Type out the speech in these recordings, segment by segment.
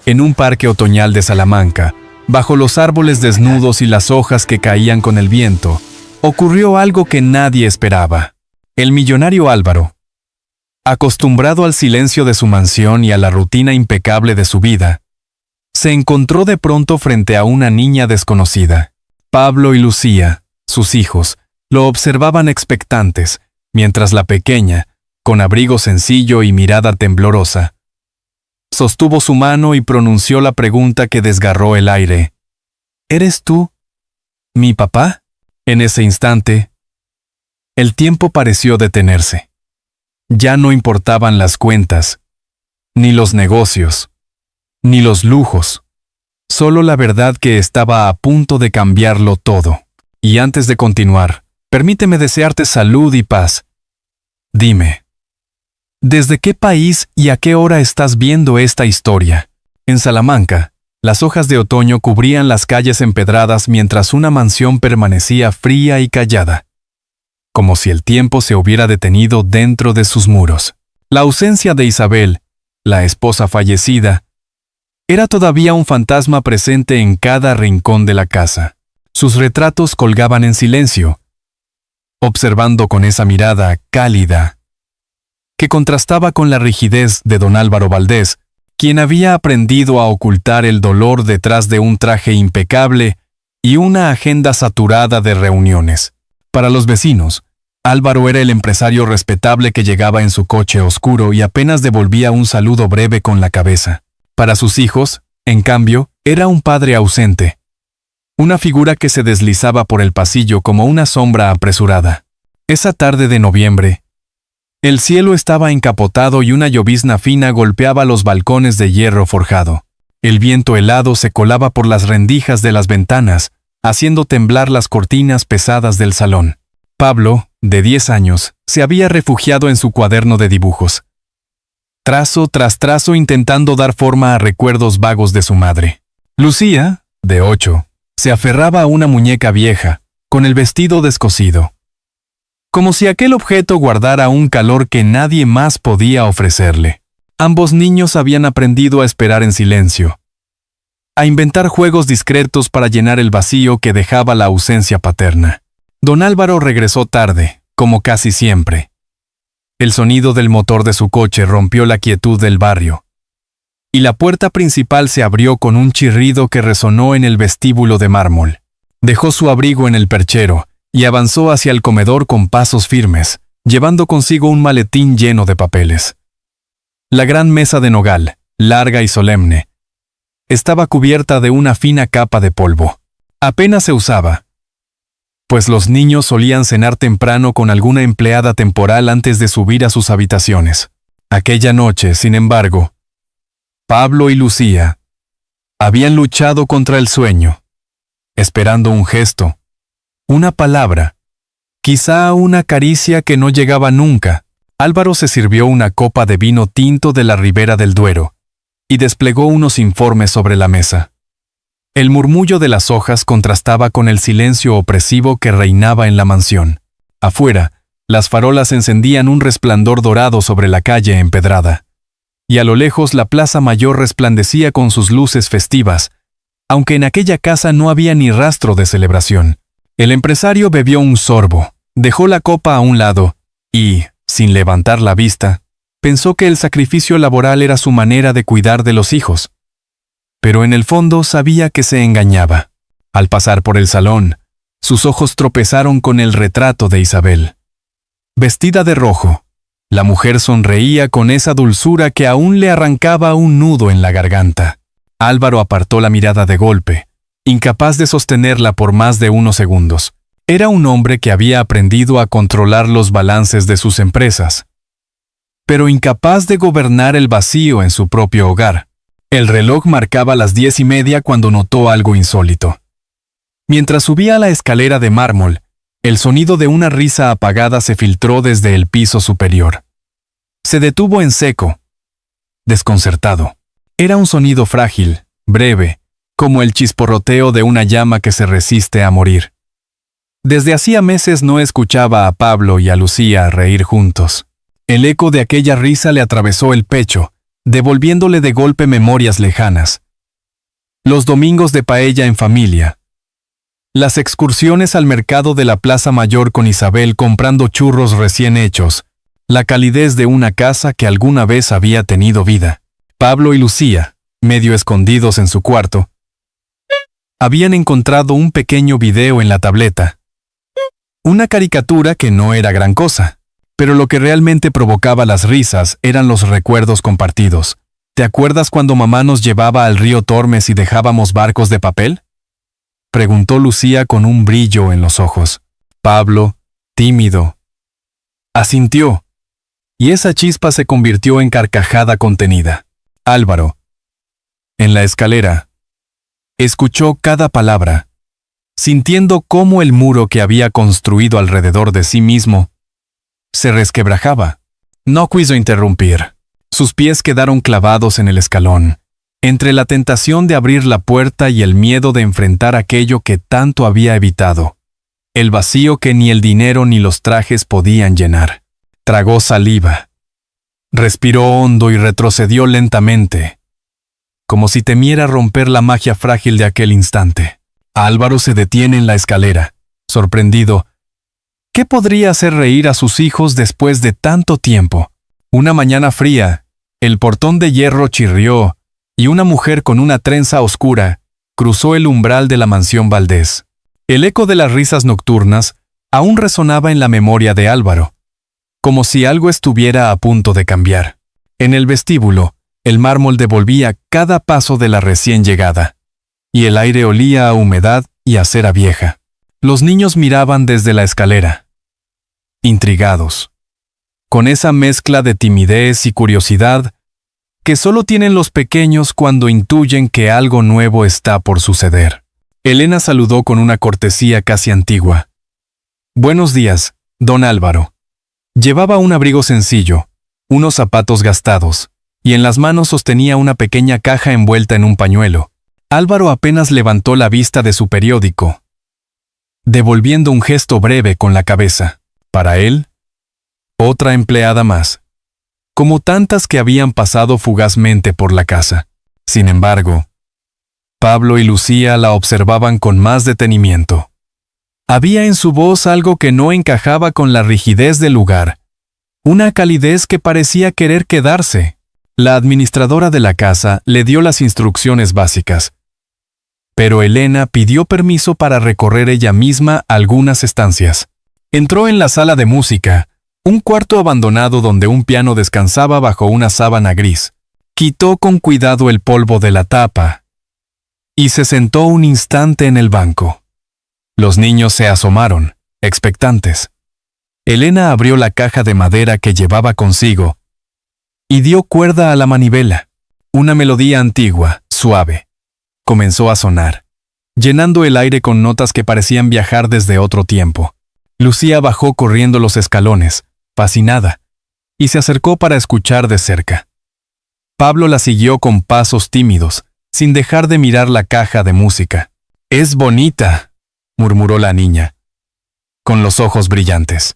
En un parque otoñal de Salamanca, bajo los árboles desnudos y las hojas que caían con el viento, ocurrió algo que nadie esperaba. El millonario Álvaro, acostumbrado al silencio de su mansión y a la rutina impecable de su vida, se encontró de pronto frente a una niña desconocida. Pablo y Lucía, sus hijos, lo observaban expectantes, mientras la pequeña, con abrigo sencillo y mirada temblorosa, sostuvo su mano y pronunció la pregunta que desgarró el aire. ¿Eres tú, mi papá? En ese instante, el tiempo pareció detenerse. Ya no importaban las cuentas, ni los negocios, ni los lujos, solo la verdad que estaba a punto de cambiarlo todo. Y antes de continuar, permíteme desearte salud y paz. Dime, ¿desde qué país y a qué hora estás viendo esta historia? En Salamanca, las hojas de otoño cubrían las calles empedradas mientras una mansión permanecía fría y callada, como si el tiempo se hubiera detenido dentro de sus muros. La ausencia de Isabel, la esposa fallecida, era todavía un fantasma presente en cada rincón de la casa. Sus retratos colgaban en silencio, observando con esa mirada cálida, que contrastaba con la rigidez de don Álvaro Valdés, quien había aprendido a ocultar el dolor detrás de un traje impecable y una agenda saturada de reuniones. Para los vecinos, Álvaro era el empresario respetable que llegaba en su coche oscuro y apenas devolvía un saludo breve con la cabeza. Para sus hijos, en cambio, era un padre ausente, una figura que se deslizaba por el pasillo como una sombra apresurada. Esa tarde de noviembre, el cielo estaba encapotado y una llovizna fina golpeaba los balcones de hierro forjado. El viento helado se colaba por las rendijas de las ventanas, haciendo temblar las cortinas pesadas del salón. Pablo, de 10 años, se había refugiado en su cuaderno de dibujos, trazo tras trazo intentando dar forma a recuerdos vagos de su madre. Lucía, de 8, se aferraba a una muñeca vieja, con el vestido descosido, como si aquel objeto guardara un calor que nadie más podía ofrecerle. Ambos niños habían aprendido a esperar en silencio, a inventar juegos discretos para llenar el vacío que dejaba la ausencia paterna. Don Álvaro regresó tarde, como casi siempre. El sonido del motor de su coche rompió la quietud del barrio, y la puerta principal se abrió con un chirrido que resonó en el vestíbulo de mármol. Dejó su abrigo en el perchero y avanzó hacia el comedor con pasos firmes, llevando consigo un maletín lleno de papeles. La gran mesa de nogal, larga y solemne, estaba cubierta de una fina capa de polvo. Apenas se usaba, pues los niños solían cenar temprano con alguna empleada temporal antes de subir a sus habitaciones. Aquella noche, sin embargo, Pablo y Lucía habían luchado contra el sueño, esperando un gesto, una palabra, quizá una caricia que no llegaba nunca. Álvaro se sirvió una copa de vino tinto de la Ribera del Duero y desplegó unos informes sobre la mesa. El murmullo de las hojas contrastaba con el silencio opresivo que reinaba en la mansión. Afuera, las farolas encendían un resplandor dorado sobre la calle empedrada, y a lo lejos la plaza mayor resplandecía con sus luces festivas, aunque en aquella casa no había ni rastro de celebración. El empresario bebió un sorbo, dejó la copa a un lado y, sin levantar la vista, pensó que el sacrificio laboral era su manera de cuidar de los hijos. Pero en el fondo sabía que se engañaba. Al pasar por el salón, sus ojos tropezaron con el retrato de Isabel. Vestida de rojo, la mujer sonreía con esa dulzura que aún le arrancaba un nudo en la garganta. Álvaro apartó la mirada de golpe, incapaz de sostenerla por más de unos segundos. Era un hombre que había aprendido a controlar los balances de sus empresas, pero incapaz de gobernar el vacío en su propio hogar. El reloj marcaba las 10:30 cuando notó algo insólito. Mientras subía la escalera de mármol, el sonido de una risa apagada se filtró desde el piso superior. Se detuvo en seco, desconcertado. Era un sonido frágil, breve, como el chisporroteo de una llama que se resiste a morir. Desde hacía meses no escuchaba a Pablo y a Lucía reír juntos. El eco de aquella risa le atravesó el pecho, devolviéndole de golpe memorias lejanas. Los domingos de paella en familia. Las excursiones al mercado de la Plaza Mayor con Isabel comprando churros recién hechos. La calidez de una casa que alguna vez había tenido vida. Pablo y Lucía, medio escondidos en su cuarto, habían encontrado un pequeño video en la tableta. Una caricatura que no era gran cosa, pero lo que realmente provocaba las risas eran los recuerdos compartidos. ¿Te acuerdas cuando mamá nos llevaba al río Tormes y dejábamos barcos de papel? Preguntó Lucía con un brillo en los ojos. Pablo, tímido, asintió, y esa chispa se convirtió en carcajada contenida. Álvaro, en la escalera, escuchó cada palabra, sintiendo cómo el muro que había construido alrededor de sí mismo se resquebrajaba. No quiso interrumpir. Sus pies quedaron clavados en el escalón, entre la tentación de abrir la puerta y el miedo de enfrentar aquello que tanto había evitado, el vacío que ni el dinero ni los trajes podían llenar. Tragó saliva, respiró hondo y retrocedió lentamente, como si temiera romper la magia frágil de aquel instante. Álvaro se detiene en la escalera, sorprendido. ¿Qué podría hacer reír a sus hijos después de tanto tiempo? Una mañana fría, el portón de hierro chirrió y una mujer con una trenza oscura cruzó el umbral de la mansión Valdés. El eco de las risas nocturnas aún resonaba en la memoria de Álvaro, como si algo estuviera a punto de cambiar. En el vestíbulo, el mármol devolvía cada paso de la recién llegada, y el aire olía a humedad y a cera vieja. Los niños miraban desde la escalera, intrigados, con esa mezcla de timidez y curiosidad que solo tienen los pequeños cuando intuyen que algo nuevo está por suceder. Elena saludó con una cortesía casi antigua. Buenos días, don Álvaro. Llevaba un abrigo sencillo, unos zapatos gastados, y en las manos sostenía una pequeña caja envuelta en un pañuelo. Álvaro apenas levantó la vista de su periódico, devolviendo un gesto breve con la cabeza. Para él, otra empleada más, como tantas que habían pasado fugazmente por la casa. Sin embargo, Pablo y Lucía la observaban con más detenimiento. Había en su voz algo que no encajaba con la rigidez del lugar, una calidez que parecía querer quedarse. La administradora de la casa le dio las instrucciones básicas, pero Elena pidió permiso para recorrer ella misma algunas estancias. Entró en la sala de música, un cuarto abandonado donde un piano descansaba bajo una sábana gris. Quitó con cuidado el polvo de la tapa y se sentó un instante en el banco. Los niños se asomaron, expectantes. Elena abrió la caja de madera que llevaba consigo y dio cuerda a la manivela. Una melodía antigua, suave, comenzó a sonar, llenando el aire con notas que parecían viajar desde otro tiempo. Lucía bajó corriendo los escalones, fascinada, y se acercó para escuchar de cerca. Pablo la siguió con pasos tímidos, sin dejar de mirar la caja de música. «Es bonita», murmuró la niña, con los ojos brillantes.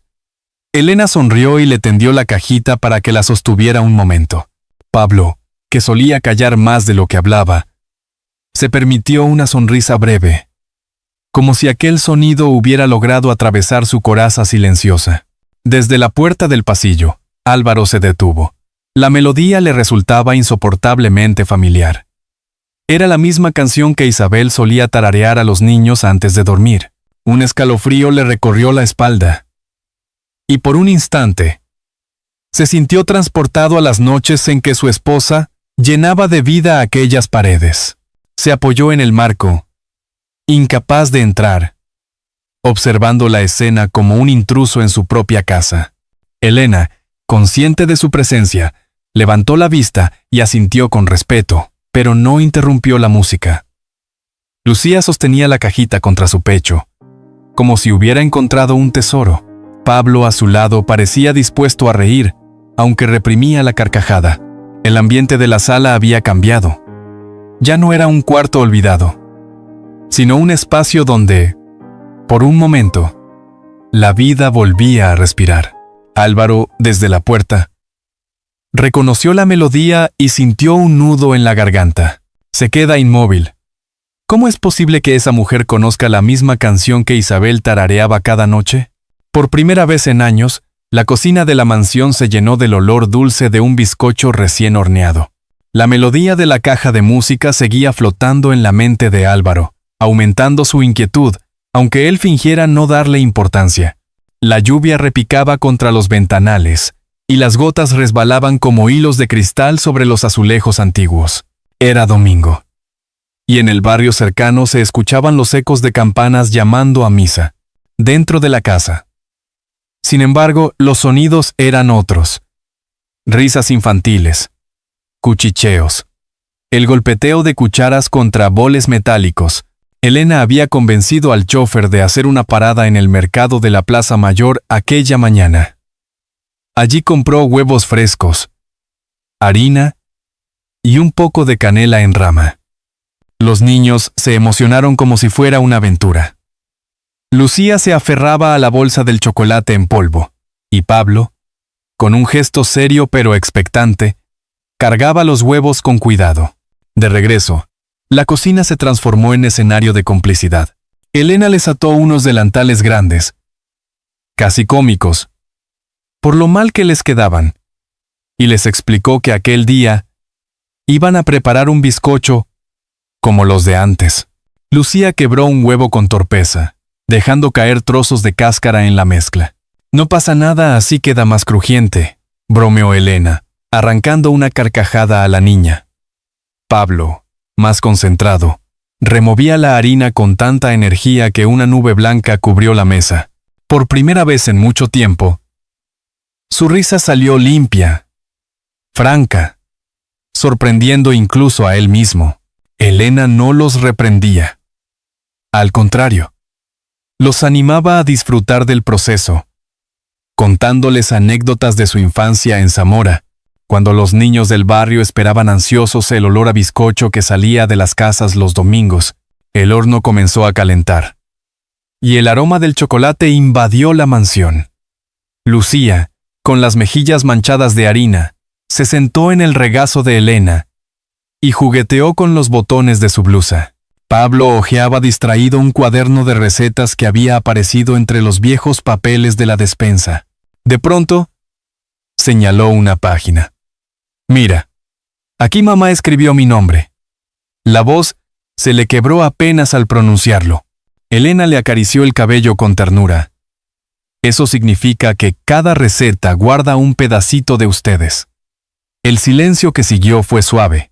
Elena sonrió y le tendió la cajita para que la sostuviera un momento. Pablo, que solía callar más de lo que hablaba, se permitió una sonrisa breve, como si aquel sonido hubiera logrado atravesar su coraza silenciosa. Desde la puerta del pasillo, Álvaro se detuvo. La melodía le resultaba insoportablemente familiar. Era la misma canción que Isabel solía tararear a los niños antes de dormir. Un escalofrío le recorrió la espalda, y por un instante, se sintió transportado a las noches en que su esposa llenaba de vida aquellas paredes. Se apoyó en el marco, incapaz de entrar, observando la escena como un intruso en su propia casa. Elena, consciente de su presencia, levantó la vista y asintió con respeto, pero no interrumpió la música. Lucía sostenía la cajita contra su pecho, como si hubiera encontrado un tesoro. Pablo, a su lado, parecía dispuesto a reír, aunque reprimía la carcajada. El ambiente de la sala había cambiado. Ya no era un cuarto olvidado, sino un espacio donde, por un momento, la vida volvía a respirar. Álvaro, desde la puerta, Reconoció la melodía y sintió un nudo en la garganta. Se queda inmóvil. ¿Cómo es posible que esa mujer conozca la misma canción que Isabel tarareaba cada noche? Por primera vez en años, la cocina de la mansión se llenó del olor dulce de un bizcocho recién horneado. La melodía de la caja de música seguía flotando en la mente de Álvaro, aumentando su inquietud, aunque él fingiera no darle importancia. La lluvia repicaba contra los ventanales, y las gotas resbalaban como hilos de cristal sobre los azulejos antiguos. Era domingo. Y en el barrio cercano se escuchaban los ecos de campanas llamando a misa, dentro de la casa. Sin embargo, los sonidos eran otros. Risas infantiles, cuchicheos, el golpeteo de cucharas contra boles metálicos. Elena había convencido al chófer de hacer una parada en el mercado de la Plaza Mayor aquella mañana. Allí compró huevos frescos, harina y un poco de canela en rama. Los niños se emocionaron como si fuera una aventura. Lucía se aferraba a la bolsa del chocolate en polvo, y Pablo, con un gesto serio pero expectante, cargaba los huevos con cuidado. De regreso, la cocina se transformó en escenario de complicidad. Elena les ató unos delantales grandes, casi cómicos, por lo mal que les quedaban, y les explicó que aquel día iban a preparar un bizcocho como los de antes. Lucía quebró un huevo con torpeza, dejando caer trozos de cáscara en la mezcla. No pasa nada, así queda más crujiente, bromeó Elena, arrancando una carcajada a la niña. Pablo, más concentrado, removía la harina con tanta energía que una nube blanca cubrió la mesa. Por primera vez en mucho tiempo, su risa salió limpia, franca, sorprendiendo incluso a él mismo. Elena no los reprendía. Al contrario, los animaba a disfrutar del proceso, contándoles anécdotas de su infancia en Zamora, cuando los niños del barrio esperaban ansiosos el olor a bizcocho que salía de las casas los domingos. El horno comenzó a calentar, y el aroma del chocolate invadió la mansión. Lucía, con las mejillas manchadas de harina, se sentó en el regazo de Elena y jugueteó con los botones de su blusa. Pablo hojeaba distraído un cuaderno de recetas que había aparecido entre los viejos papeles de la despensa. De pronto, señaló una página. «Mira, aquí mamá escribió mi nombre». La voz se le quebró apenas al pronunciarlo. Elena le acarició el cabello con ternura. «Eso significa que cada receta guarda un pedacito de ustedes». El silencio que siguió fue suave,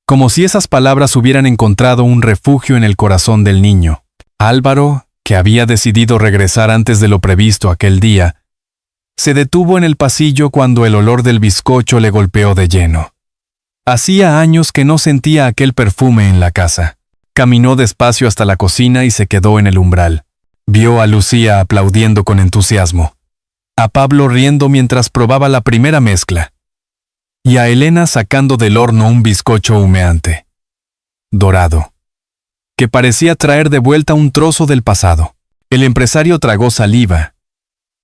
como si esas palabras hubieran encontrado un refugio en el corazón del niño. Álvaro, que había decidido regresar antes de lo previsto aquel día, se detuvo en el pasillo cuando el olor del bizcocho le golpeó de lleno. Hacía años que no sentía aquel perfume en la casa. Caminó despacio hasta la cocina y se quedó en el umbral. Vio a Lucía aplaudiendo con entusiasmo, a Pablo riendo mientras probaba la primera mezcla, y a Elena sacando del horno un bizcocho humeante, dorado, que parecía traer de vuelta un trozo del pasado. El empresario tragó saliva,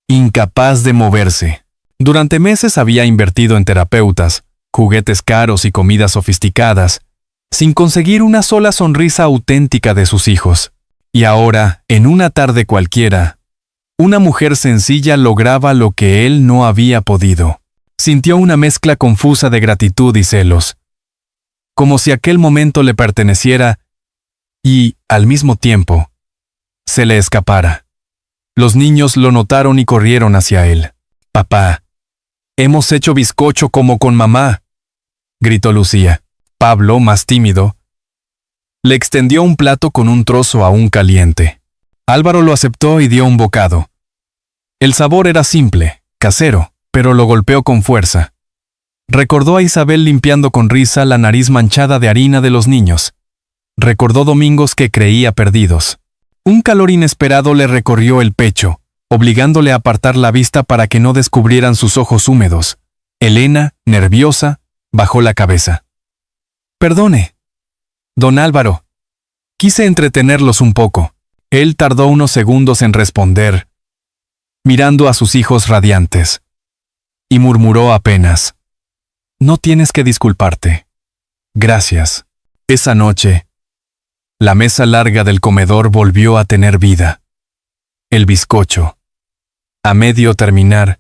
incapaz de moverse. Durante meses había invertido en terapeutas, juguetes caros y comidas sofisticadas, sin conseguir una sola sonrisa auténtica de sus hijos. Y ahora, en una tarde cualquiera, una mujer sencilla lograba lo que él no había podido. Sintió una mezcla confusa de gratitud y celos, como si aquel momento le perteneciera y, al mismo tiempo, se le escapara. Los niños lo notaron y corrieron hacia él. «Papá, hemos hecho bizcocho como con mamá», gritó Lucía. Pablo, más tímido, le extendió un plato con un trozo aún caliente. Álvaro lo aceptó y dio un bocado. El sabor era simple, casero, pero lo golpeó con fuerza. Recordó a Isabel limpiando con risa la nariz manchada de harina de los niños. Recordó domingos que creía perdidos. Un calor inesperado le recorrió el pecho, obligándole a apartar la vista para que no descubrieran sus ojos húmedos. Elena, nerviosa, bajó la cabeza. «Perdone, don Álvaro». Quise entretenerlos un poco. Él tardó unos segundos en responder, mirando a sus hijos radiantes, y murmuró apenas: No tienes que disculparte. Gracias. Esa noche, la mesa larga del comedor volvió a tener vida. El bizcocho, a medio terminar,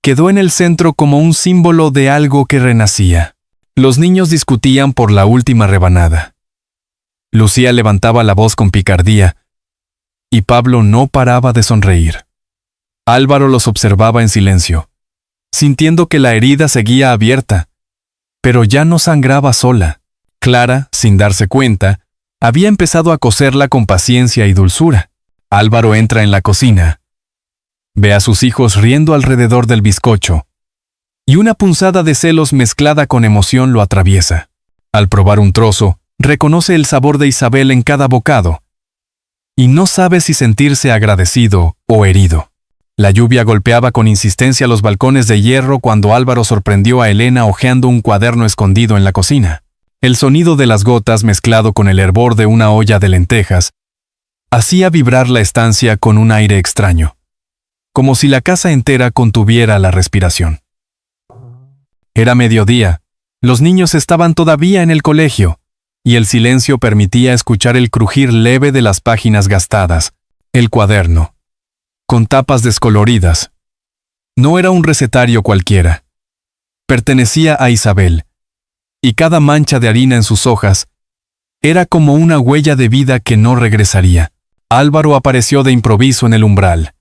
quedó en el centro como un símbolo de algo que renacía. Los niños discutían por la última rebanada. Lucía levantaba la voz con picardía, y Pablo no paraba de sonreír. Álvaro los observaba en silencio, sintiendo que la herida seguía abierta, pero ya no sangraba sola. Clara, sin darse cuenta, había empezado a coserla con paciencia y dulzura. Álvaro entra en la cocina. Ve a sus hijos riendo alrededor del bizcocho, y una punzada de celos mezclada con emoción lo atraviesa. Al probar un trozo, reconoce el sabor de Isabel en cada bocado, y no sabe si sentirse agradecido o herido. La lluvia golpeaba con insistencia los balcones de hierro cuando Álvaro sorprendió a Elena hojeando un cuaderno escondido en la cocina. El sonido de las gotas mezclado con el hervor de una olla de lentejas hacía vibrar la estancia con un aire extraño, como si la casa entera contuviera la respiración. Era mediodía, los niños estaban todavía en el colegio, y el silencio permitía escuchar el crujir leve de las páginas gastadas. El cuaderno, con tapas descoloridas, no era un recetario cualquiera. Pertenecía a Isabel, y cada mancha de harina en sus hojas era como una huella de vida que no regresaría. Álvaro apareció de improviso en el umbral,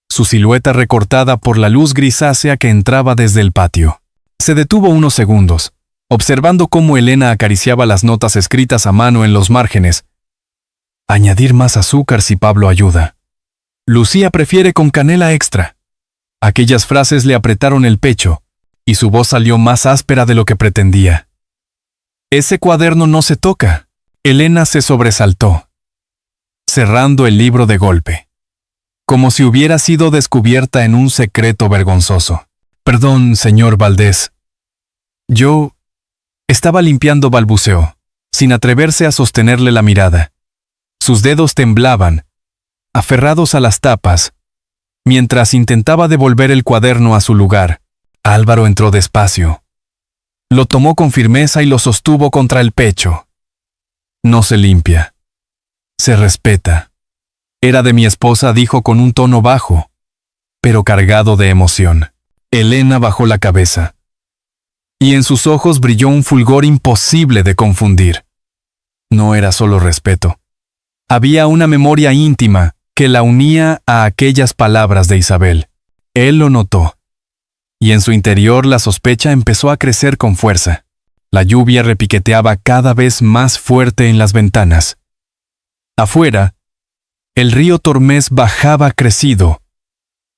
su silueta recortada por la luz grisácea que entraba desde el patio. Se detuvo unos segundos, observando cómo Elena acariciaba las notas escritas a mano en los márgenes. Añadir más azúcar si Pablo ayuda. Lucía prefiere con canela extra. Aquellas frases le apretaron el pecho, y su voz salió más áspera de lo que pretendía. Ese cuaderno no se toca. Elena se sobresaltó, cerrando el libro de golpe, como si hubiera sido descubierta en un secreto vergonzoso. Perdón, señor Valdés. Yo estaba limpiando, balbuceó, sin atreverse a sostenerle la mirada. Sus dedos temblaban, aferrados a las tapas, mientras intentaba devolver el cuaderno a su lugar. Álvaro entró despacio. Lo tomó con firmeza y lo sostuvo contra el pecho. No se limpia. Se respeta. Era de mi esposa, dijo con un tono bajo, pero cargado de emoción. Elena bajó la cabeza, y en sus ojos brilló un fulgor imposible de confundir. No era solo respeto. Había una memoria íntima que la unía a aquellas palabras de Isabel. Él lo notó, y en su interior la sospecha empezó a crecer con fuerza. La lluvia repiqueteaba cada vez más fuerte en las ventanas. Afuera, el río Tormes bajaba crecido,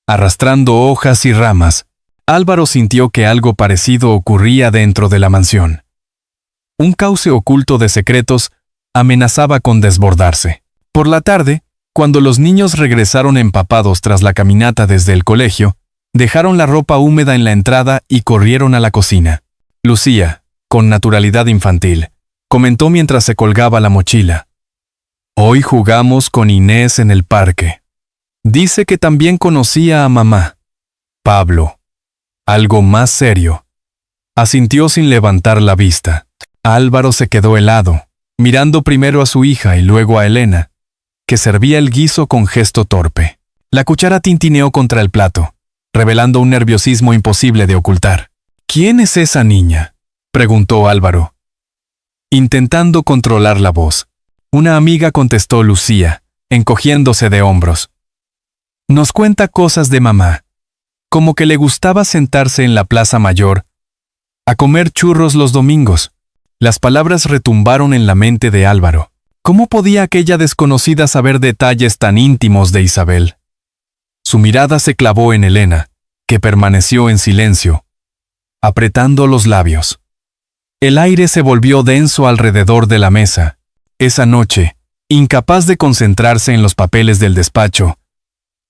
arrastrando hojas y ramas. Álvaro sintió que algo parecido ocurría dentro de la mansión. Un cauce oculto de secretos amenazaba con desbordarse. Por la tarde, cuando los niños regresaron empapados tras la caminata desde el colegio, dejaron la ropa húmeda en la entrada y corrieron a la cocina. Lucía, con naturalidad infantil, comentó mientras se colgaba la mochila. Hoy jugamos con Inés en el parque. Dice que también conocía a mamá. Pablo, algo más serio, asintió sin levantar la vista. Álvaro se quedó helado, mirando primero a su hija y luego a Elena, que servía el guiso con gesto torpe. La cuchara tintineó contra el plato, revelando un nerviosismo imposible de ocultar. ¿Quién es esa niña?, preguntó Álvaro, intentando controlar la voz. Una amiga, contestó Lucía, encogiéndose de hombros. Nos cuenta cosas de mamá, como que le gustaba sentarse en la Plaza Mayor a comer churros los domingos. Las palabras retumbaron en la mente de Álvaro. ¿Cómo podía aquella desconocida saber detalles tan íntimos de Isabel? Su mirada se clavó en Elena, que permaneció en silencio, apretando los labios. El aire se volvió denso alrededor de la mesa. Esa noche, incapaz de concentrarse en los papeles del despacho,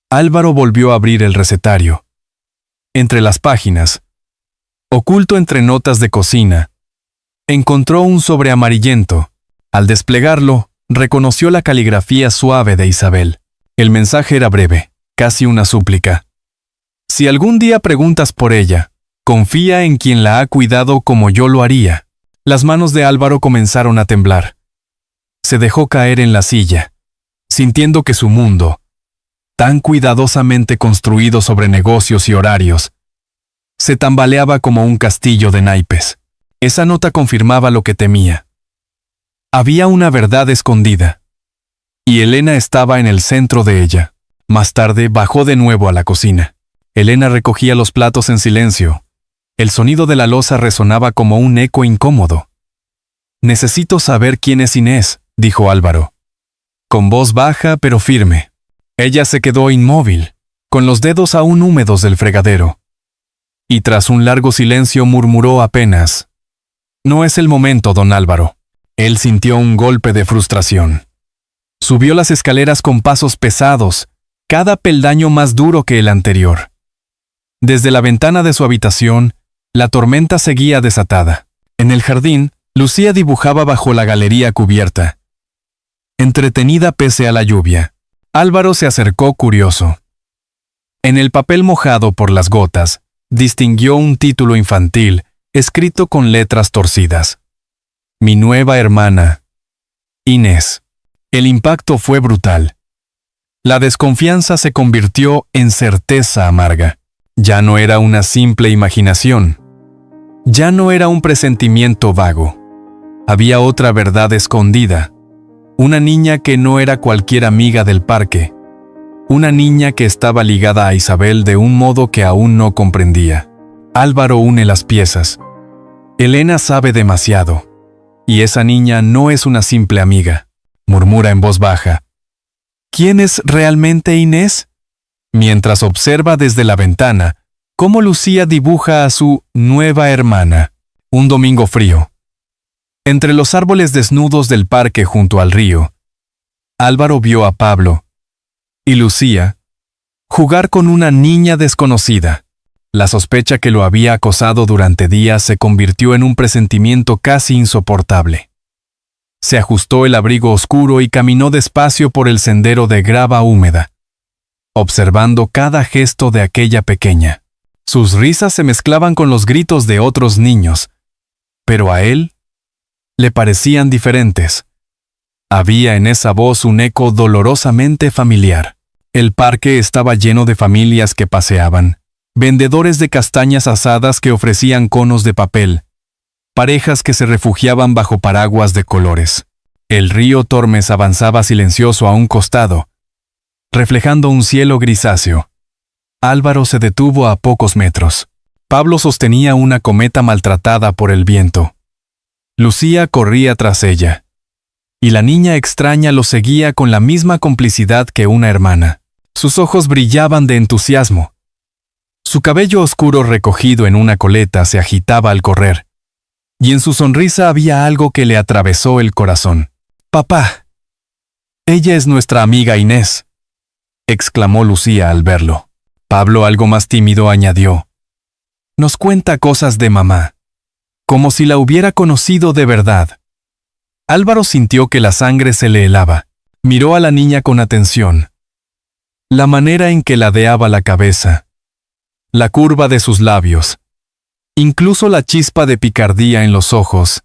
Álvaro volvió a abrir el recetario. Entre las páginas, oculto entre notas de cocina, encontró un sobre amarillento. Al desplegarlo, reconoció la caligrafía suave de Isabel. El mensaje era breve, casi una súplica. Si algún día preguntas por ella, Confía en quien la ha cuidado como yo lo haría. Las manos de Álvaro comenzaron a temblar. Se dejó caer en la silla, sintiendo que su mundo, tan cuidadosamente construido sobre negocios y horarios, se tambaleaba como un castillo de naipes. Esa nota confirmaba lo que temía. Había una verdad escondida, y Elena estaba en el centro de ella. Más tarde bajó de nuevo a la cocina. Elena recogía los platos en silencio. El sonido de la loza resonaba como un eco incómodo. «Necesito saber quién es Inés», dijo Álvaro, con voz baja pero firme. Ella se quedó inmóvil, con los dedos aún húmedos del fregadero. Y tras un largo silencio murmuró apenas: «No es el momento, don Álvaro». Él sintió un golpe de frustración. Subió las escaleras con pasos pesados, cada peldaño más duro que el anterior. Desde la ventana de su habitación, la tormenta seguía desatada. En el jardín, Lucía dibujaba bajo la galería cubierta, entretenida pese a la lluvia. Álvaro se acercó curioso. En el papel mojado por las gotas, distinguió un título infantil, escrito con letras torcidas. «Mi nueva hermana, Inés». El impacto fue brutal. La desconfianza se convirtió en certeza amarga. Ya no era una simple imaginación. Ya no era un presentimiento vago. Había otra verdad escondida. Una niña que no era cualquier amiga del parque. Una niña que estaba ligada a Isabel de un modo que aún no comprendía. Álvaro une las piezas. Elena sabe demasiado. Y esa niña no es una simple amiga, murmura en voz baja. ¿Quién es realmente Inés? Mientras observa desde la ventana cómo Lucía dibuja a su nueva hermana. Un domingo frío. Entre los árboles desnudos del parque junto al río, Álvaro vio a Pablo y Lucía jugar con una niña desconocida. La sospecha que lo había acosado durante días se convirtió en un presentimiento casi insoportable. Se ajustó el abrigo oscuro y caminó despacio por el sendero de grava húmeda, observando cada gesto de aquella pequeña. Sus risas se mezclaban con los gritos de otros niños, pero a él le parecían diferentes. Había en esa voz un eco dolorosamente familiar. El parque estaba lleno de familias que paseaban, vendedores de castañas asadas que ofrecían conos de papel, parejas que se refugiaban bajo paraguas de colores. El río Tormes avanzaba silencioso a un costado, reflejando un cielo grisáceo. Álvaro se detuvo a pocos metros. Pablo sostenía una cometa maltratada por el viento. Lucía corría tras ella, y la niña extraña lo seguía con la misma complicidad que una hermana. Sus ojos brillaban de entusiasmo. Su cabello oscuro recogido en una coleta se agitaba al correr, y en su sonrisa había algo que le atravesó el corazón. «Papá, ella es nuestra amiga Inés», exclamó Lucía al verlo. Pablo, algo más tímido, añadió: «Nos cuenta cosas de mamá, como si la hubiera conocido de verdad». Álvaro sintió que la sangre se le helaba. Miró a la niña con atención. La manera en que ladeaba la cabeza, la curva de sus labios, incluso la chispa de picardía en los ojos,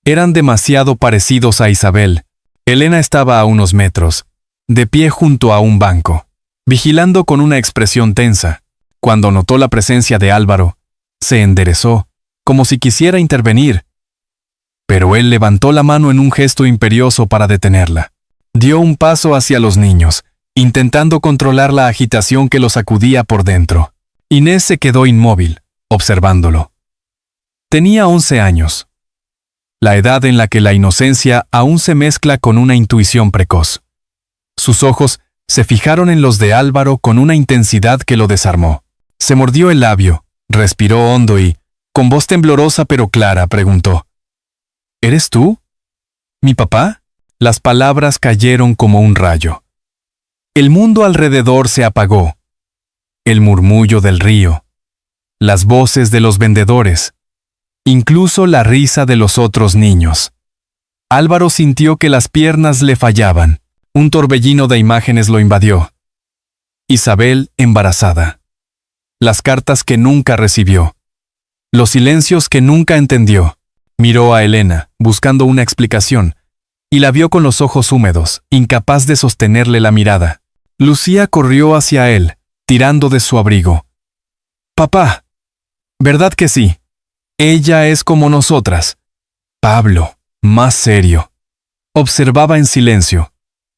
eran demasiado parecidos a Isabel. Elena estaba a unos metros, de pie junto a un banco, vigilando con una expresión tensa. Cuando notó la presencia de Álvaro, se enderezó, como si quisiera intervenir. Pero él levantó la mano en un gesto imperioso para detenerla. Dio un paso hacia los niños, intentando controlar la agitación que los sacudía por dentro. Inés se quedó inmóvil, observándolo. Tenía 11 años. La edad en la que la inocencia aún se mezcla con una intuición precoz. Sus ojos se fijaron en los de Álvaro con una intensidad que lo desarmó. Se mordió el labio, respiró hondo y, con voz temblorosa pero clara, preguntó: ¿Eres tú? ¿Mi papá? Las palabras cayeron como un rayo. El mundo alrededor se apagó. El murmullo del río, las voces de los vendedores, incluso la risa de los otros niños. Álvaro sintió que las piernas le fallaban. Un torbellino de imágenes lo invadió. Isabel embarazada. Las cartas que nunca recibió. Los silencios que nunca entendió. Miró a Elena, buscando una explicación, y la vio con los ojos húmedos, incapaz de sostenerle la mirada. Lucía corrió hacia él, tirando de su abrigo. «Papá, ¿verdad que sí? Ella es como nosotras». Pablo, más serio, observaba en silencio,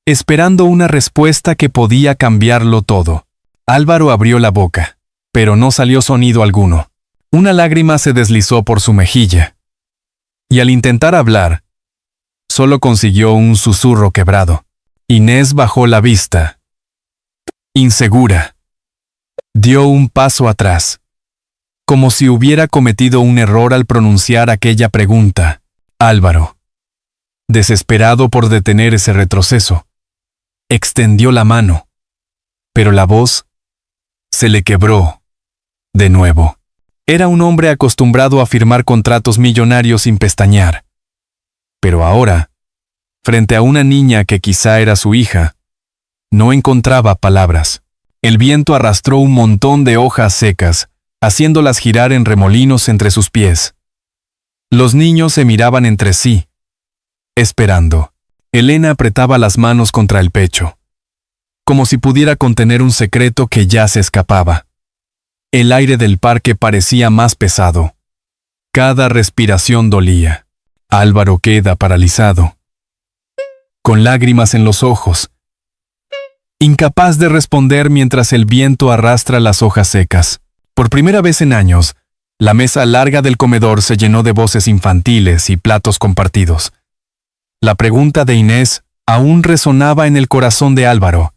esperando una respuesta que podía cambiarlo todo. Álvaro abrió la boca, pero no salió sonido alguno. Una lágrima se deslizó por su mejilla. Y al intentar hablar, solo consiguió un susurro quebrado. Inés bajó la vista. Insegura. Dio un paso atrás, como si hubiera cometido un error al pronunciar aquella pregunta. Álvaro, desesperado por detener ese retroceso, extendió la mano, pero la voz se le quebró de nuevo. Era un hombre acostumbrado a firmar contratos millonarios sin pestañear. Pero ahora, frente a una niña que quizá era su hija, no encontraba palabras. El viento arrastró un montón de hojas secas, haciéndolas girar en remolinos entre sus pies. Los niños se miraban entre sí, esperando. Elena apretaba las manos contra el pecho, como si pudiera contener un secreto que ya se escapaba. El aire del parque parecía más pesado. Cada respiración dolía. Álvaro queda paralizado, con lágrimas en los ojos, incapaz de responder mientras el viento arrastra las hojas secas. Por primera vez en años, la mesa larga del comedor se llenó de voces infantiles y platos compartidos. La pregunta de Inés aún resonaba en el corazón de Álvaro.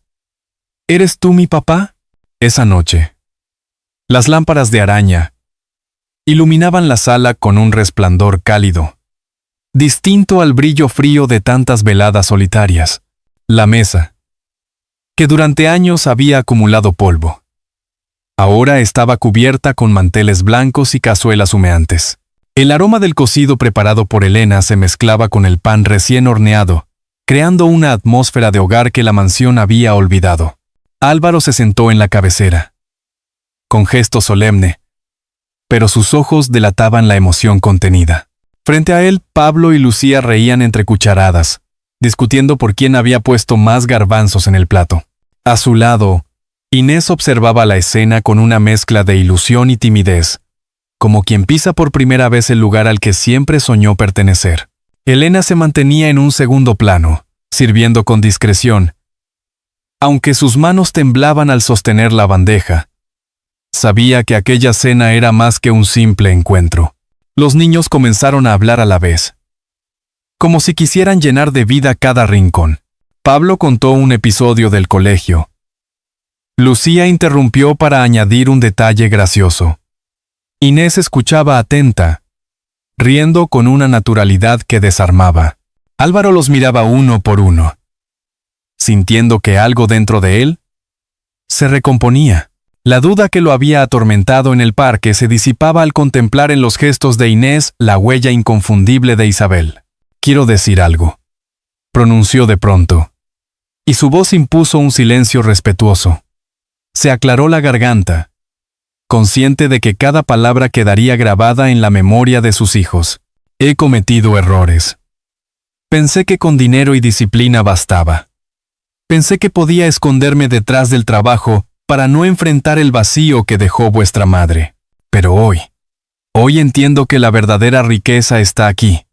¿Eres tú mi papá? Esa noche, las lámparas de araña iluminaban la sala con un resplandor cálido, distinto al brillo frío de tantas veladas solitarias. La mesa, que durante años había acumulado polvo, ahora estaba cubierta con manteles blancos y cazuelas humeantes. El aroma del cocido preparado por Elena se mezclaba con el pan recién horneado, creando una atmósfera de hogar que la mansión había olvidado. Álvaro se sentó en la cabecera, con gesto solemne, pero sus ojos delataban la emoción contenida. Frente a él, Pablo y Lucía reían entre cucharadas, discutiendo por quién había puesto más garbanzos en el plato. A su lado, Inés observaba la escena con una mezcla de ilusión y timidez, como quien pisa por primera vez el lugar al que siempre soñó pertenecer. Elena se mantenía en un segundo plano, sirviendo con discreción. Aunque sus manos temblaban al sostener la bandeja, sabía que aquella cena era más que un simple encuentro. Los niños comenzaron a hablar a la vez, como si quisieran llenar de vida cada rincón. Pablo contó un episodio del colegio. Lucía interrumpió para añadir un detalle gracioso. Inés escuchaba atenta, riendo con una naturalidad que desarmaba. Álvaro los miraba uno por uno, sintiendo que algo dentro de él se recomponía. La duda que lo había atormentado en el parque se disipaba al contemplar en los gestos de Inés la huella inconfundible de Isabel. «Quiero decir algo», pronunció de pronto, y su voz impuso un silencio respetuoso. Se aclaró la garganta, consciente de que cada palabra quedaría grabada en la memoria de sus hijos. «He cometido errores. Pensé que con dinero y disciplina bastaba. Pensé que podía esconderme detrás del trabajo para no enfrentar el vacío que dejó vuestra madre. Pero hoy entiendo que la verdadera riqueza está aquí,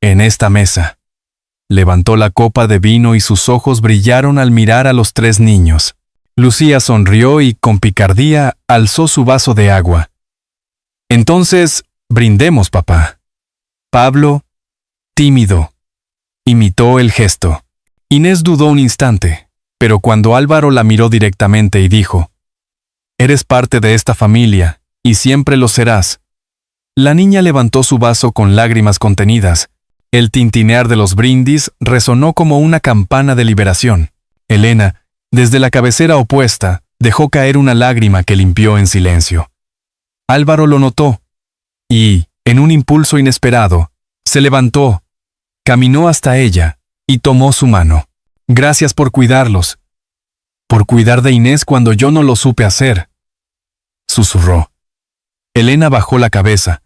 en esta mesa». Levantó la copa de vino y sus ojos brillaron al mirar a los tres niños. Lucía sonrió y, con picardía, alzó su vaso de agua. «Entonces, brindemos, papá». Pablo, tímido, imitó el gesto. Inés dudó un instante, pero cuando Álvaro la miró directamente y dijo: «Eres parte de esta familia, y siempre lo serás». La niña levantó su vaso con lágrimas contenidas. El tintinear de los brindis resonó como una campana de liberación. Elena, desde la cabecera opuesta, dejó caer una lágrima que limpió en silencio. Álvaro lo notó, y, en un impulso inesperado, se levantó, caminó hasta ella y tomó su mano. «Gracias por cuidarlos. Por cuidar de Inés cuando yo no lo supe hacer», susurró. Elena bajó la cabeza,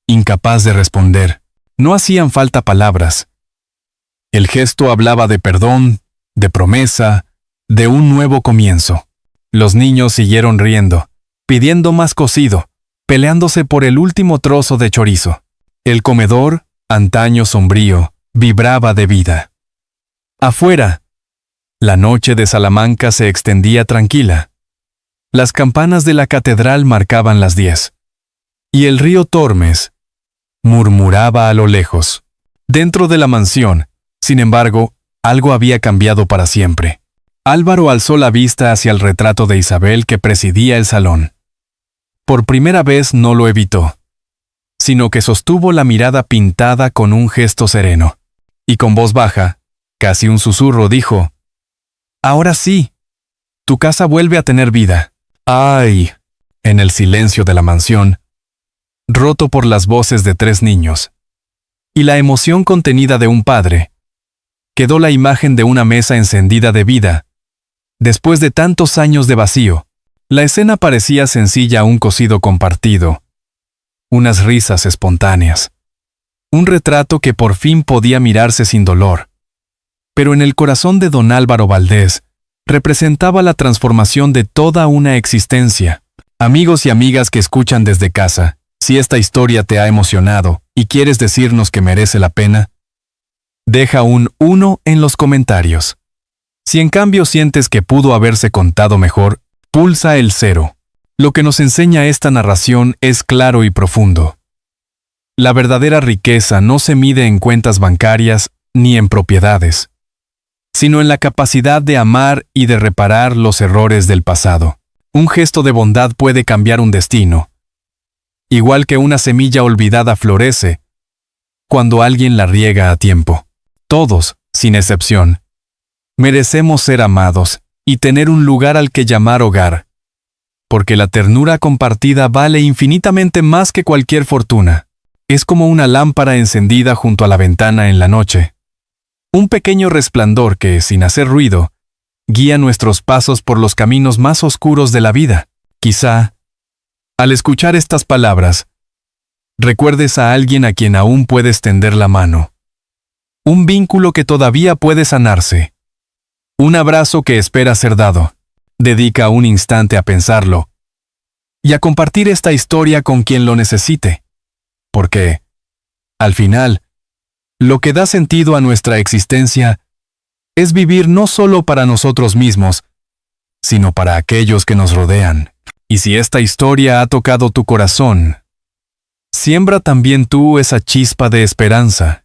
incapaz de responder. No hacían falta palabras. El gesto hablaba de perdón, de promesa, de un nuevo comienzo. Los niños siguieron riendo, pidiendo más cocido, peleándose por el último trozo de chorizo. El comedor, antaño sombrío, vibraba de vida. Afuera, la noche de Salamanca se extendía tranquila. Las campanas de la catedral marcaban las 10. Y el río Tormes murmuraba a lo lejos. Dentro de la mansión, sin embargo, algo había cambiado para siempre. Álvaro alzó la vista hacia el retrato de Isabel que presidía el salón. Por primera vez no lo evitó, sino que sostuvo la mirada pintada con un gesto sereno. Y con voz baja, casi un susurro, dijo: «Ahora sí, tu casa vuelve a tener vida». ¡Ay! En el silencio de la mansión, roto por las voces de 3 niños, y la emoción contenida de un padre, quedó la imagen de una mesa encendida de vida. Después de tantos años de vacío, la escena parecía sencilla a un cocido compartido, unas risas espontáneas, un retrato que por fin podía mirarse sin dolor. Pero en el corazón de don Álvaro Valdés representaba la transformación de toda una existencia. Amigos y amigas que escuchan desde casa, si esta historia te ha emocionado y quieres decirnos que merece la pena, deja un 1 en los comentarios. Si en cambio sientes que pudo haberse contado mejor, pulsa el 0. Lo que nos enseña esta narración es claro y profundo. La verdadera riqueza no se mide en cuentas bancarias ni en propiedades, sino en la capacidad de amar y de reparar los errores del pasado. Un gesto de bondad puede cambiar un destino. Igual que una semilla olvidada florece cuando alguien la riega a tiempo. Todos, sin excepción, merecemos ser amados y tener un lugar al que llamar hogar, porque la ternura compartida vale infinitamente más que cualquier fortuna. Es como una lámpara encendida junto a la ventana en la noche. Un pequeño resplandor que, sin hacer ruido, guía nuestros pasos por los caminos más oscuros de la vida. Quizá, al escuchar estas palabras, recuerdes a alguien a quien aún puedes tender la mano. Un vínculo que todavía puede sanarse. Un abrazo que espera ser dado. Dedica un instante a pensarlo y a compartir esta historia con quien lo necesite. Porque, al final, lo que da sentido a nuestra existencia es vivir no solo para nosotros mismos, sino para aquellos que nos rodean. Y si esta historia ha tocado tu corazón, siembra también tú esa chispa de esperanza.